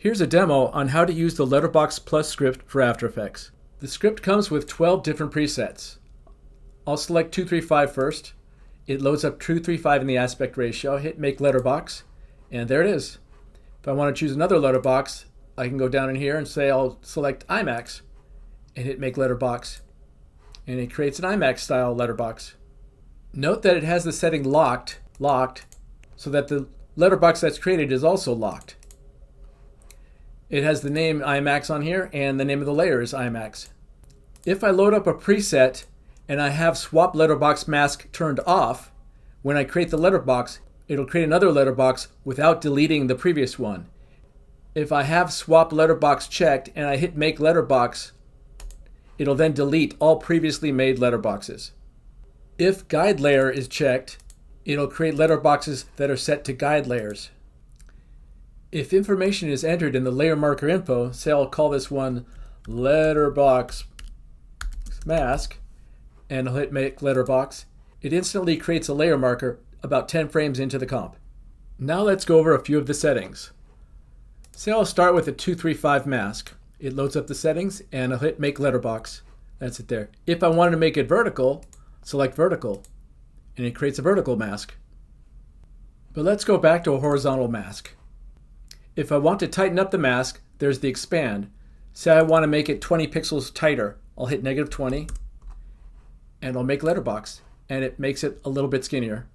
Here's a demo on how to use the Letterbox Plus script for After Effects. The script comes with 12 different presets. I'll select 235 first. It loads up 235 in the aspect ratio. Hit Make Letterbox, and there it is. If I want to choose another letterbox, I can go down in here and say I'll select IMAX and hit Make Letterbox, and it creates an IMAX style letterbox. Note that it has the setting locked, so that the letterbox that's created is also locked. It has the name IMAX on here, and the name of the layer is IMAX. If I load up a preset and I have Swap Letterbox Mask turned off, when I create the letterbox, it'll create another letterbox without deleting the previous one. If I have Swap Letterbox checked and I hit Make Letterbox, it'll then delete all previously made letterboxes. If Guide Layer is checked, it'll create letterboxes that are set to guide layers. If information is entered in the layer marker info, say I'll call this one Letterbox Mask, and I'll hit Make Letterbox, it instantly creates a layer marker about 10 frames into the comp. Now let's go over a few of the settings. Say I'll start with a 235 mask. It loads up the settings, and I'll hit Make Letterbox. That's it there. If I wanted to make it vertical, select Vertical, and it creates a vertical mask. But let's go back to a horizontal mask. If I want to tighten up the mask, there's the Expand. Say I want to make it 20 pixels tighter. I'll hit -20, and I'll Make Letterbox, and it makes it a little bit skinnier.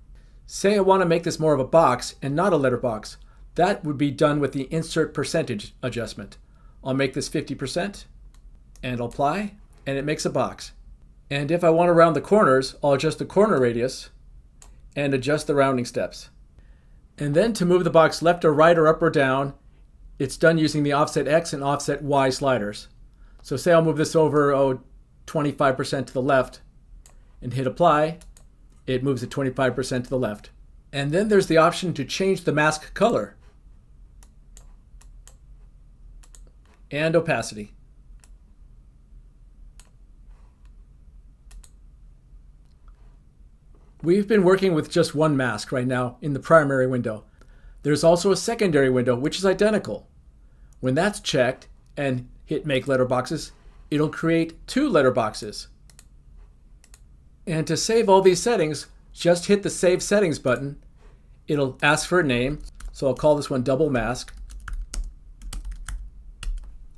Say I want to make this more of a box and not a letterbox. That would be done with the Insert Percentage adjustment. I'll make this 50%, and I'll apply, and it makes a box. And if I want to round the corners, I'll adjust the corner radius and adjust the rounding steps. And then to move the box left or right or up or down, it's done using the Offset X and Offset Y sliders. So say I'll move this over 25% to the left and hit Apply, it moves it 25% to the left. And then there's the option to change the mask color and opacity. We've been working with just one mask right now in the primary window. There's also a secondary window, which is identical. When that's checked and hit Make Letterboxes, it'll create 2 letterboxes. And to save all these settings, just hit the Save Settings button. It'll ask for a name, so I'll call this one Double Mask.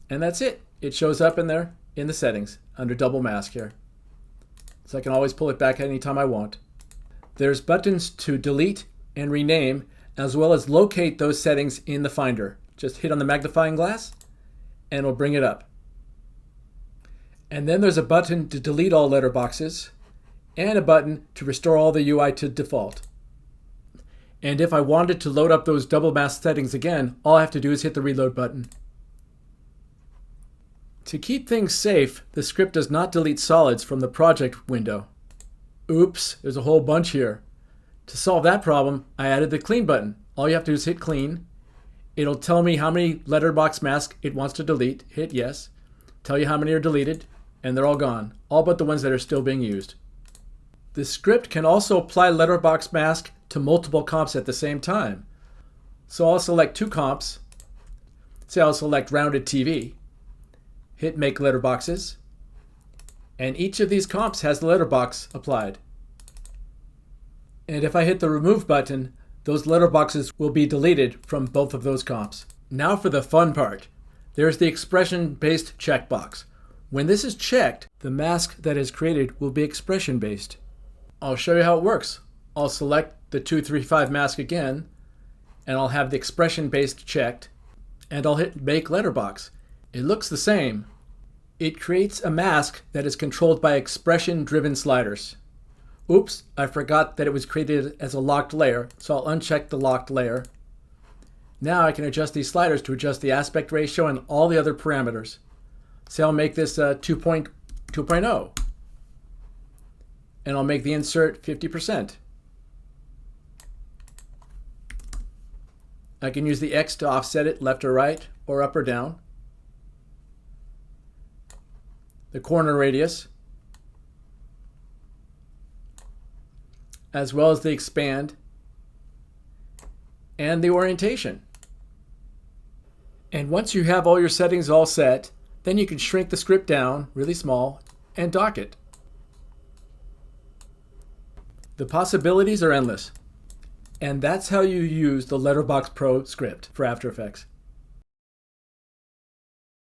And that's it. It shows up in there in the settings under Double Mask here. So I can always pull it back anytime I want. There's buttons to delete and rename, as well as locate those settings in the Finder. Just hit on the magnifying glass, and it'll bring it up. And then there's a button to delete all letterboxes, and a button to restore all the UI to default. And if I wanted to load up those double mask settings again, all I have to do is hit the Reload button. To keep things safe, the script does not delete solids from the project window. Oops, there's a whole bunch here. To solve that problem, I added the Clean button. All you have to do is hit Clean. It'll tell me how many letterbox masks it wants to delete. Hit Yes. Tell you how many are deleted, and they're all gone. All but the ones that are still being used. The script can also apply letterbox mask to multiple comps at the same time. So I'll select 2 comps. Say I'll select Rounded TV. Hit Make Letterboxes. And each of these comps has the letterbox applied. And if I hit the Remove button, those letterboxes will be deleted from both of those comps. Now for the fun part. There's the expression-based checkbox. When this is checked, the mask that is created will be expression-based. I'll show you how it works. I'll select the 235 mask again, and I'll have the expression-based checked, and I'll hit Make Letterbox. It looks the same. It creates a mask that is controlled by expression-driven sliders. Oops, I forgot that it was created as a locked layer, so I'll uncheck the locked layer. Now I can adjust these sliders to adjust the aspect ratio and all the other parameters. Say I'll make this 2.0, and I'll make the insert 50%. I can use the X to offset it left or right, or up or down. The corner radius, as well as the expand and the orientation. And once you have all your settings all set, then you can shrink the script down really small and dock it. The possibilities are endless. And that's how you use the Letterbox Pro script for After Effects.